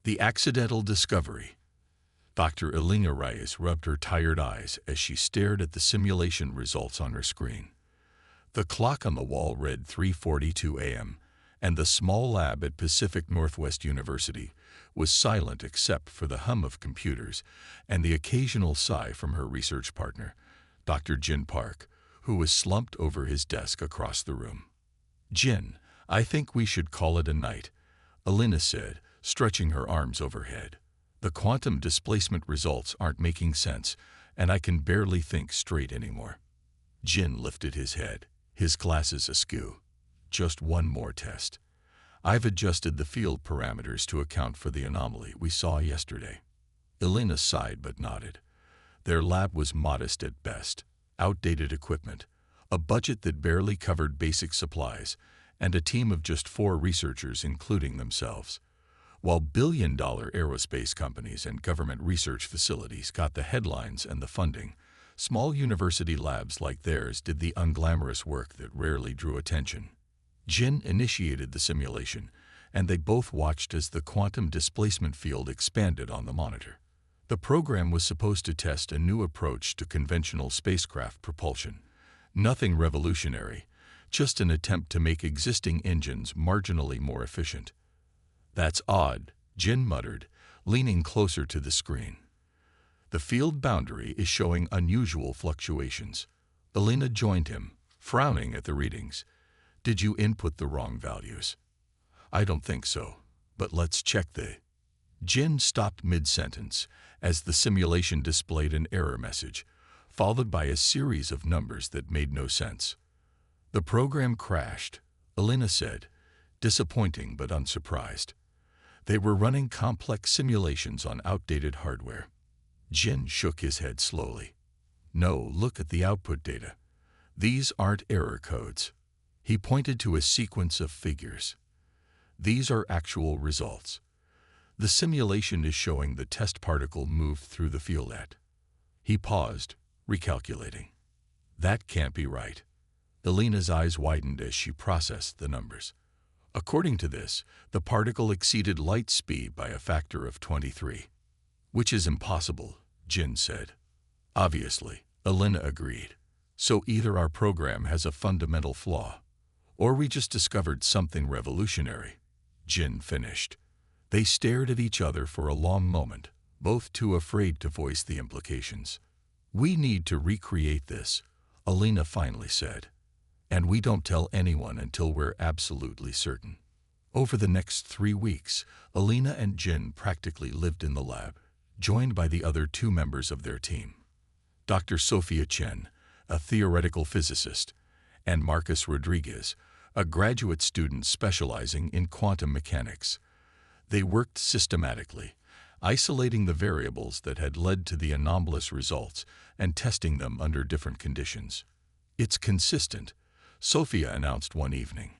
The accidental discovery. Dr. Elena Reyes rubbed her tired eyes as she stared at the simulation results on her screen. The clock on the wall read 3:42 a.m., and the small lab at Pacific Northwest University was silent except for the hum of computers and the occasional sigh from her research partner, Dr. Jin Park, who was slumped over his desk across the room. "Jin, I think we should call it a night," Elena said, stretching her arms overhead. "The quantum displacement results aren't making sense, and I can barely think straight anymore." Jin lifted his head, his glasses askew. "Just one more test. I've adjusted the field parameters to account for the anomaly we saw yesterday." Elena sighed but nodded. Their lab was modest at best, outdated equipment, a budget that barely covered basic supplies, and a team of just 4 researchers including themselves. While billion-dollar aerospace companies and government research facilities got the headlines and the funding, small university labs like theirs did the unglamorous work that rarely drew attention. Jin initiated the simulation, and they both watched as the quantum displacement field expanded on the monitor. The program was supposed to test a new approach to conventional spacecraft propulsion. Nothing revolutionary, just an attempt to make existing engines marginally more efficient. "That's odd," Jin muttered, leaning closer to the screen. "The field boundary is showing unusual fluctuations." Elena joined him, frowning at the readings. "Did you input the wrong values?" "I don't think so, but let's check the—" Jin stopped mid-sentence as the simulation displayed an error message, followed by a series of numbers that made no sense. "The program crashed," Elena said, disappointing but unsurprised. They were running complex simulations on outdated hardware. Jin shook his head slowly. "No, look at the output data. These aren't error codes." He pointed to a sequence of figures. "These are actual results. The simulation is showing the test particle move through the field." He paused, recalculating. "That can't be right." Elena's eyes widened as she processed the numbers. "According to this, the particle exceeded light speed by a factor of 23. "Which is impossible," Jin said. "Obviously," Elena agreed. "So either our program has a fundamental flaw, or we just discovered something revolutionary," Jin finished. They stared at each other for a long moment, both too afraid to voice the implications. "We need to recreate this," Elena finally said. "And we don't tell anyone until we're absolutely certain." Over the next 3 weeks, Elena and Jin practically lived in the lab, joined by the other 2 members of their team. Dr. Sophia Chen, a theoretical physicist, and Marcus Rodriguez, a graduate student specializing in quantum mechanics. They worked systematically, isolating the variables that had led to the anomalous results and testing them under different conditions. "It's consistent," Sophia announced one evening,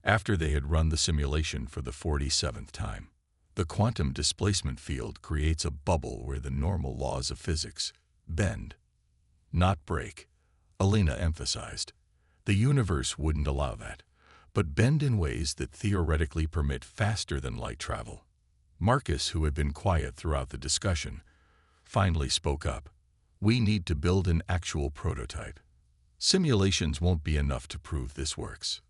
after they had run the simulation for the 47th time. "The quantum displacement field creates a bubble where the normal laws of physics bend, not break," Elena emphasized. "The universe wouldn't allow that, but bend in ways that theoretically permit faster-than-light travel." Marcus, who had been quiet throughout the discussion, finally spoke up. "We need to build an actual prototype. Simulations won't be enough to prove this works."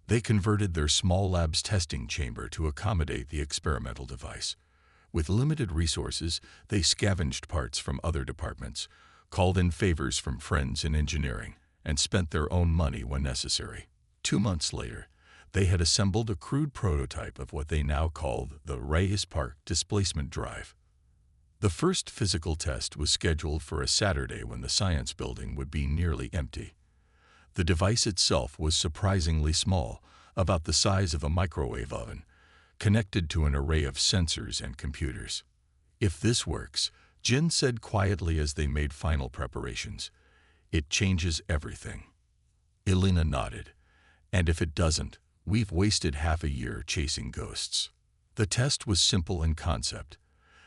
They converted their small lab's testing chamber to accommodate the experimental device. With limited resources, they scavenged parts from other departments, called in favors from friends in engineering, and spent their own money when necessary. 2 months later, they had assembled a crude prototype of what they now called the Reyes Park Displacement Drive. The first physical test was scheduled for a Saturday when the science building would be nearly empty. The device itself was surprisingly small, about the size of a microwave oven, connected to an array of sensors and computers. "If this works," Jin said quietly as they made final preparations, "it changes everything." Elena nodded. "And if it doesn't, we've wasted half a year chasing ghosts." The test was simple in concept.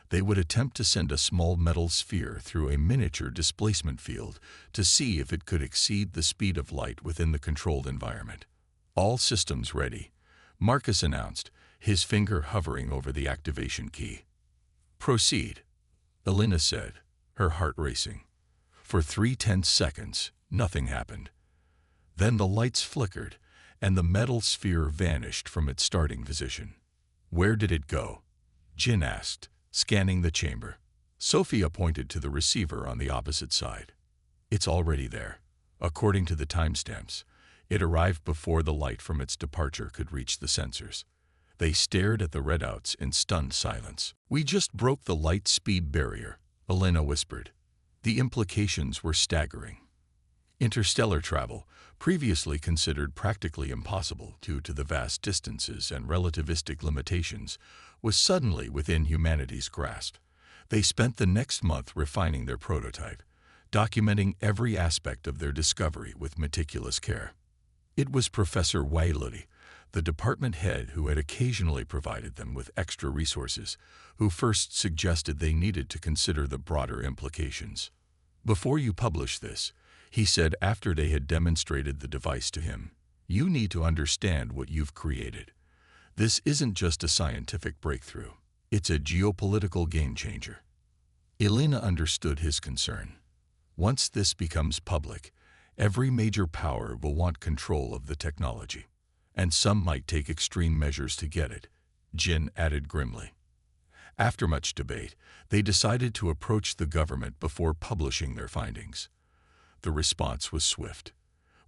They would attempt to send a small metal sphere through a miniature displacement field to see if it could exceed the speed of light within the controlled environment. "All systems ready," Marcus announced, his finger hovering over the activation key. "Proceed," Elena said, her heart racing. For 3 tense seconds, nothing happened. Then the lights flickered, and the metal sphere vanished from its starting position. "Where did it go?" Jin asked, scanning the chamber. Sophia pointed to the receiver on the opposite side. "It's already there. According to the timestamps, it arrived before the light from its departure could reach the sensors." They stared at the readouts in stunned silence. "We just broke the light speed barrier," Elena whispered. The implications were staggering. Interstellar travel, previously considered practically impossible due to the vast distances and relativistic limitations, was suddenly within humanity's grasp. They spent the next month refining their prototype, documenting every aspect of their discovery with meticulous care. It was Professor Wailudi, the department head who had occasionally provided them with extra resources, who first suggested they needed to consider the broader implications. "Before you publish this," he said after they had demonstrated the device to him, "you need to understand what you've created. This isn't just a scientific breakthrough. It's a geopolitical game-changer." Elena understood his concern. Once this becomes public, every major power will want control of the technology, and some might take extreme measures to get it, Jin added grimly. After much debate, they decided to approach the government before publishing their findings. The response was swift.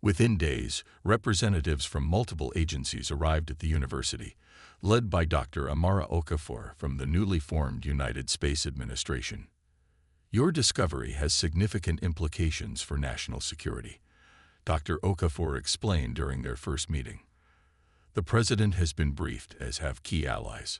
Within days, representatives from multiple agencies arrived at the university, led by Dr. Amara Okafor from the newly formed United Space Administration. "Your discovery has significant implications for national security," Dr. Okafor explained during their first meeting. "The President has been briefed, as have key allies.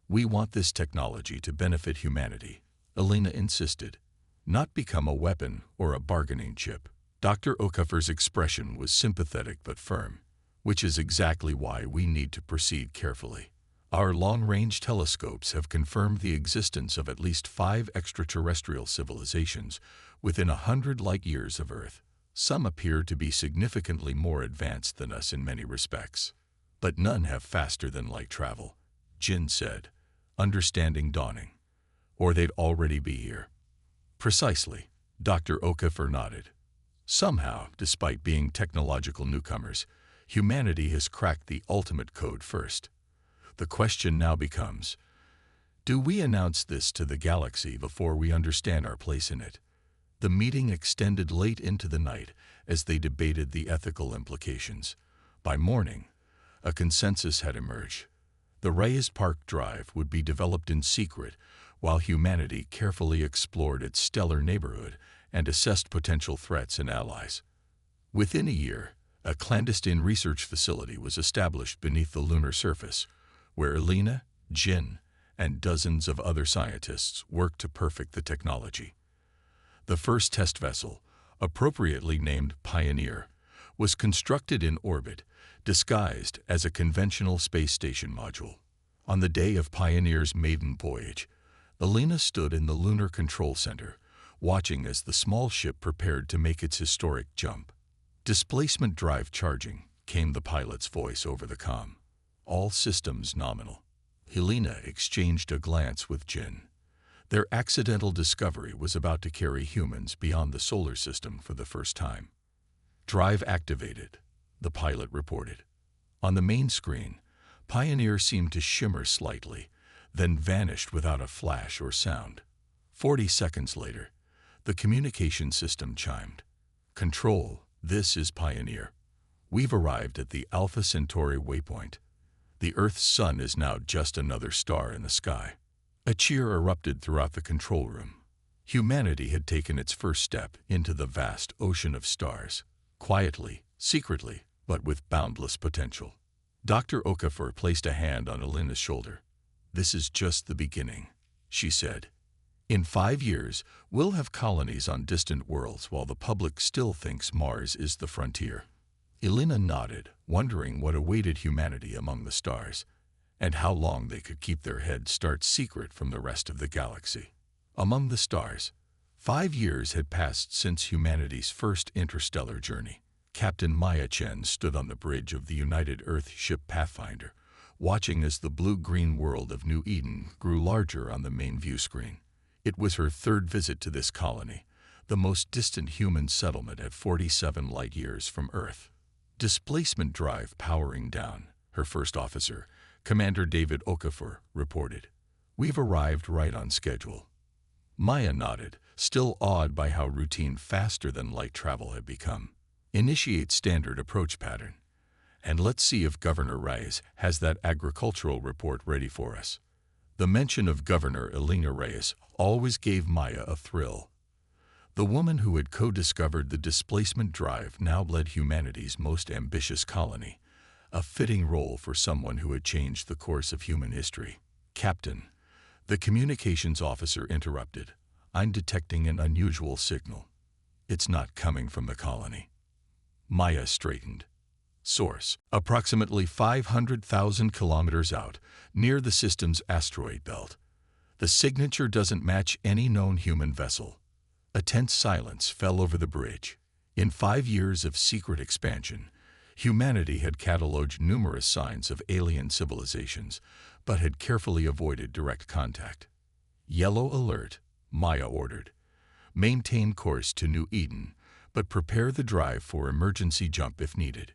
We want this technology to benefit humanity," Elena insisted, "not become a weapon or a bargaining chip." Dr. Okafor's expression was sympathetic but firm, "which is exactly why we need to proceed carefully. Our long-range telescopes have confirmed the existence of at least 5 extraterrestrial civilizations within 100 light-years of Earth. Some appear to be significantly more advanced than us in many respects. But none have faster-than-light travel," Jin said, understanding dawning. "Or they'd already be here." "Precisely," Dr. Okafor nodded. "Somehow, despite being technological newcomers, humanity has cracked the ultimate code first. The question now becomes, do we announce this to the galaxy before we understand our place in it?" The meeting extended late into the night as they debated the ethical implications. By morning, a consensus had emerged. The Reyes Park Drive would be developed in secret while humanity carefully explored its stellar neighborhood and assessed potential threats and allies. Within a year, a clandestine research facility was established beneath the lunar surface, where Elena, Jin, and dozens of other scientists worked to perfect the technology. The first test vessel, appropriately named Pioneer, was constructed in orbit, disguised as a conventional space station module. On the day of Pioneer's maiden voyage, Elena stood in the Lunar Control Center, watching as the small ship prepared to make its historic jump. "Displacement drive charging," came the pilot's voice over the comm. "All systems nominal." Helena exchanged a glance with Jin. Their accidental discovery was about to carry humans beyond the solar system for the first time. "Drive activated," the pilot reported. On the main screen, Pioneer seemed to shimmer slightly, then vanished without a flash or sound. 40 seconds later, the communication system chimed. "Control, this is Pioneer. We've arrived at the Alpha Centauri waypoint. The Earth's sun is now just another star in the sky." A cheer erupted throughout the control room. Humanity had taken its first step into the vast ocean of stars, quietly, secretly, but with boundless potential. Dr. Okafor placed a hand on Elena's shoulder. "This is just the beginning," she said. "In 5 years, we'll have colonies on distant worlds while the public still thinks Mars is the frontier." Elena nodded, wondering what awaited humanity among the stars, and how long they could keep their head start secret from the rest of the galaxy. Among the stars, 5 years had passed since humanity's first interstellar journey. Captain Maya Chen stood on the bridge of the United Earth ship Pathfinder, watching as the blue-green world of New Eden grew larger on the main view screen. It was her third visit to this colony, the most distant human settlement at 47 light-years from Earth. Displacement drive powering down, her first officer, Commander David Okafor, reported. We've arrived right on schedule. Maya nodded, still awed by how routine faster-than-light travel had become. Initiate standard approach pattern. And let's see if Governor Reyes has that agricultural report ready for us. The mention of Governor Elena Reyes always gave Maya a thrill. The woman who had co-discovered the displacement drive now led humanity's most ambitious colony, a fitting role for someone who had changed the course of human history. Captain, the communications officer interrupted. I'm detecting an unusual signal. It's not coming from the colony. Maya straightened. Source: approximately 500,000 kilometers out, near the system's asteroid belt. The signature doesn't match any known human vessel. A tense silence fell over the bridge. In 5 years of secret expansion, humanity had cataloged numerous signs of alien civilizations, but had carefully avoided direct contact. Yellow alert, Maya ordered. Maintain course to New Eden, but prepare the drive for emergency jump if needed,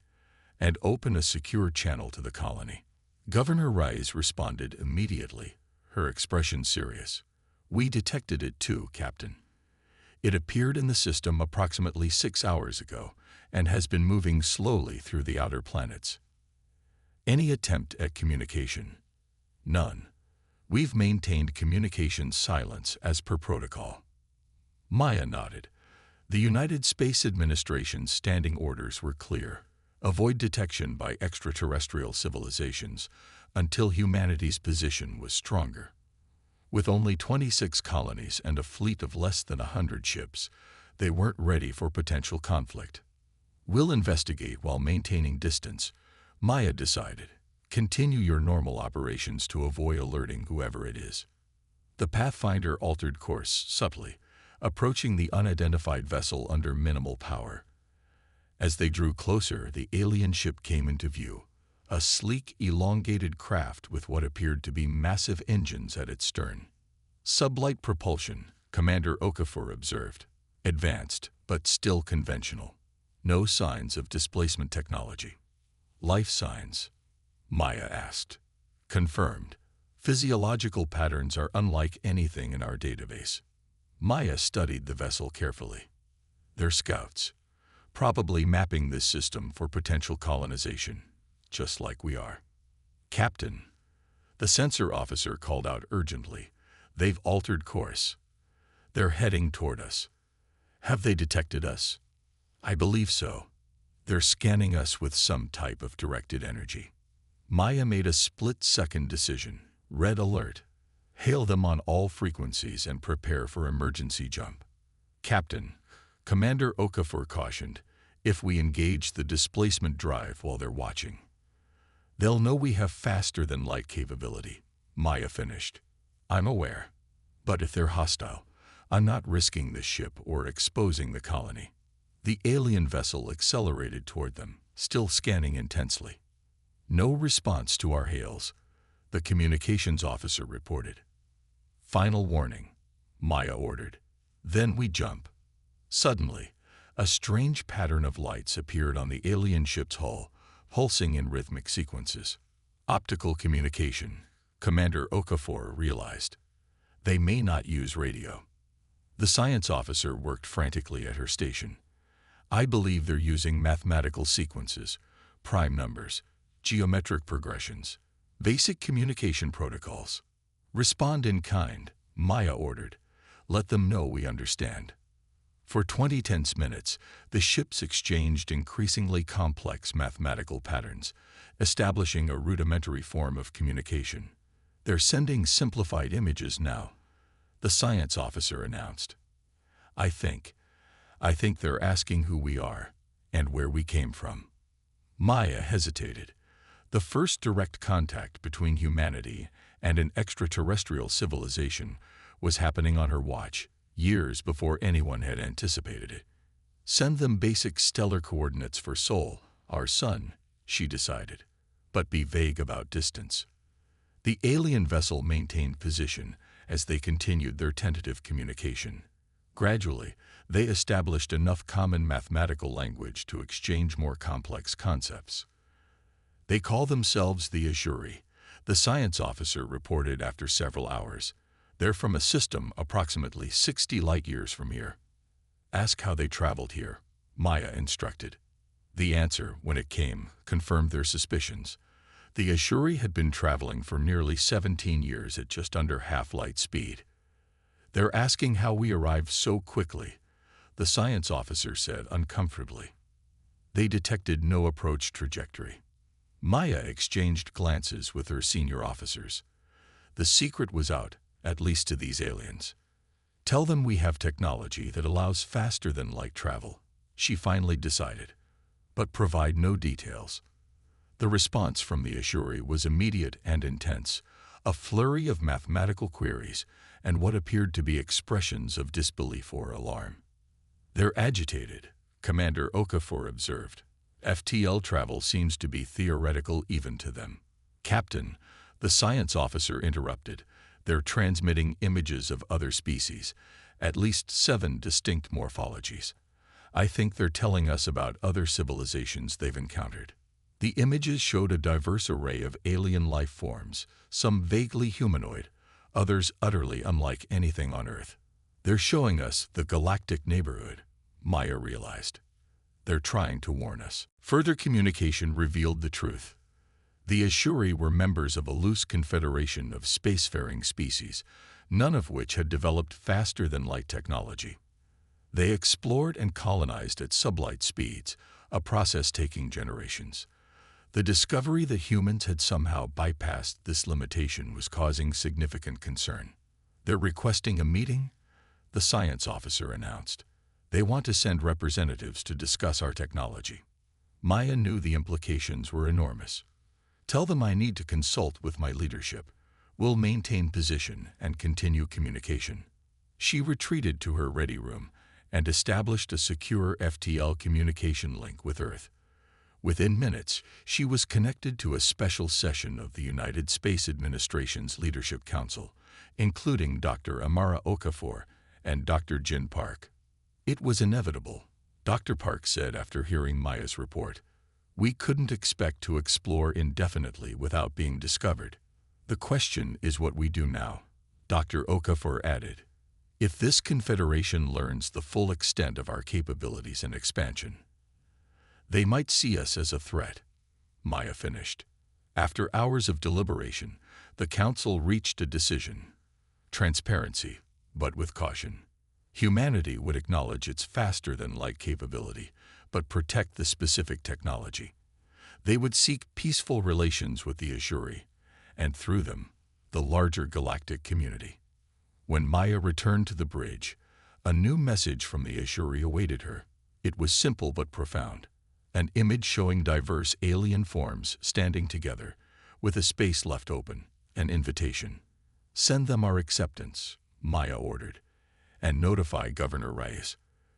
and open a secure channel to the colony. Governor Reyes responded immediately, her expression serious. We detected it too, Captain. It appeared in the system approximately 6 hours ago and has been moving slowly through the outer planets. Any attempt at communication? None. We've maintained communication silence as per protocol. Maya nodded. The United Space Administration's standing orders were clear. Avoid detection by extraterrestrial civilizations until humanity's position was stronger. With only 26 colonies and a fleet of less than 100 ships, they weren't ready for potential conflict. We'll investigate while maintaining distance, Maya decided. Continue your normal operations to avoid alerting whoever it is. The Pathfinder altered course subtly, approaching the unidentified vessel under minimal power. As they drew closer, the alien ship came into view, a sleek, elongated craft with what appeared to be massive engines at its stern. Sublight propulsion, Commander Okafor observed. Advanced, but still conventional. No signs of displacement technology. Life signs? Maya asked. Confirmed. Physiological patterns are unlike anything in our database. Maya studied the vessel carefully. They're scouts, probably mapping this system for potential colonization, just like we are. Captain, the sensor officer called out urgently. They've altered course. They're heading toward us. Have they detected us? I believe so. They're scanning us with some type of directed energy. Maya made a split-second decision. Red alert. Hail them on all frequencies and prepare for emergency jump. Captain, Commander Okafor cautioned, if we engage the displacement drive while they're watching, they'll know we have faster-than-light capability. Maya finished. I'm aware. But if they're hostile, I'm not risking this ship or exposing the colony. The alien vessel accelerated toward them, still scanning intensely. No response to our hails, the communications officer reported. Final warning, Maya ordered. Then we jump. Suddenly, a strange pattern of lights appeared on the alien ship's hull, pulsing in rhythmic sequences. Optical communication, Commander Okafor realized. They may not use radio. The science officer worked frantically at her station. I believe they're using mathematical sequences, prime numbers, geometric progressions, basic communication protocols. Respond in kind, Maya ordered. Let them know we understand. For 20 tense minutes, the ships exchanged increasingly complex mathematical patterns, establishing a rudimentary form of communication. They're sending simplified images now, the science officer announced. I think they're asking who we are and where we came from. Maya hesitated. The first direct contact between humanity and an extraterrestrial civilization was happening on her watch, years before anyone had anticipated it. Send them basic stellar coordinates for Sol, our sun, she decided. but be vague about distance. The alien vessel maintained position as they continued their tentative communication. Gradually, they established enough common mathematical language to exchange more complex concepts. They call themselves the Ashuri, the science officer reported after several hours. They're from a system approximately 60 light-years from here. Ask how they traveled here, Maya instructed. The answer, when it came, confirmed their suspicions. The Ashuri had been traveling for nearly 17 years at just under half-light speed. They're asking how we arrived so quickly, the science officer said uncomfortably. They detected no approach trajectory. Maya exchanged glances with her senior officers. The secret was out, at least to these aliens. Tell them we have technology that allows faster-than-light travel, she finally decided, but provide no details. The response from the Ashuri was immediate and intense, a flurry of mathematical queries and what appeared to be expressions of disbelief or alarm. They're agitated, Commander Okafor observed. FTL travel seems to be theoretical even to them. Captain, the science officer interrupted. They're transmitting images of other species, at least 7 distinct morphologies. I think they're telling us about other civilizations they've encountered. The images showed a diverse array of alien life forms, some vaguely humanoid, others utterly unlike anything on Earth. They're showing us the galactic neighborhood, Maya realized. They're trying to warn us. Further communication revealed the truth. The Ashuri were members of a loose confederation of spacefaring species, none of which had developed faster-than-light technology. They explored and colonized at sublight speeds, a process taking generations. The discovery that humans had somehow bypassed this limitation was causing significant concern. They're requesting a meeting, the science officer announced. They want to send representatives to discuss our technology. Maya knew the implications were enormous. Tell them I need to consult with my leadership. We'll maintain position and continue communication. She retreated to her ready room and established a secure FTL communication link with Earth. Within minutes, she was connected to a special session of the United Space Administration's Leadership Council, including Dr. Amara Okafor and Dr. Jin Park. It was inevitable, Dr. Park said after hearing Maya's report. We couldn't expect to explore indefinitely without being discovered. The question is what we do now, Dr. Okafor added. If this confederation learns the full extent of our capabilities and expansion, they might see us as a threat, Maya finished. After hours of deliberation, the council reached a decision. Transparency, but with caution. Humanity would acknowledge its faster-than-light capability, but protect the specific technology. They would seek peaceful relations with the Ashuri, and through them, the larger galactic community. When Maya returned to the bridge, a new message from the Ashuri awaited her. It was simple but profound. An image showing diverse alien forms standing together, with a space left open, an invitation. Send them our acceptance, Maya ordered, and notify Governor Reyes.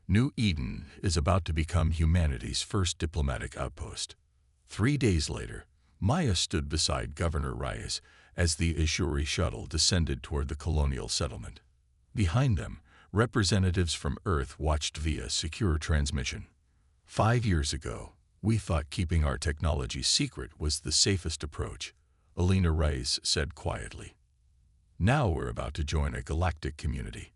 New Eden is about to become humanity's first diplomatic outpost. 3 days later, Maya stood beside Governor Reyes as the Ashuri shuttle descended toward the colonial settlement. Behind them, representatives from Earth watched via secure transmission. 5 years ago, we thought keeping our technology secret was the safest approach, Alina Reyes said quietly. Now we're about to join a galactic community.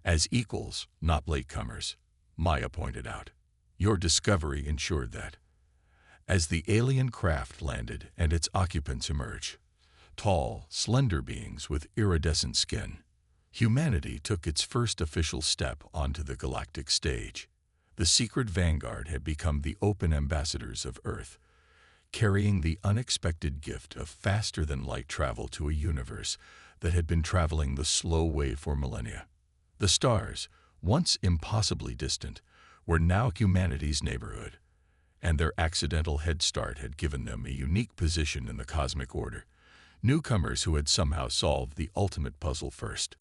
As equals, not latecomers, Maya pointed out. Your discovery ensured that. As the alien craft landed and its occupants emerged, tall, slender beings with iridescent skin, humanity took its first official step onto the galactic stage. The secret vanguard had become the open ambassadors of Earth, carrying the unexpected gift of faster-than-light travel to a universe that had been traveling the slow way for millennia. The stars, once impossibly distant, were now humanity's neighborhood, and their accidental head start had given them a unique position in the cosmic order, newcomers who had somehow solved the ultimate puzzle first.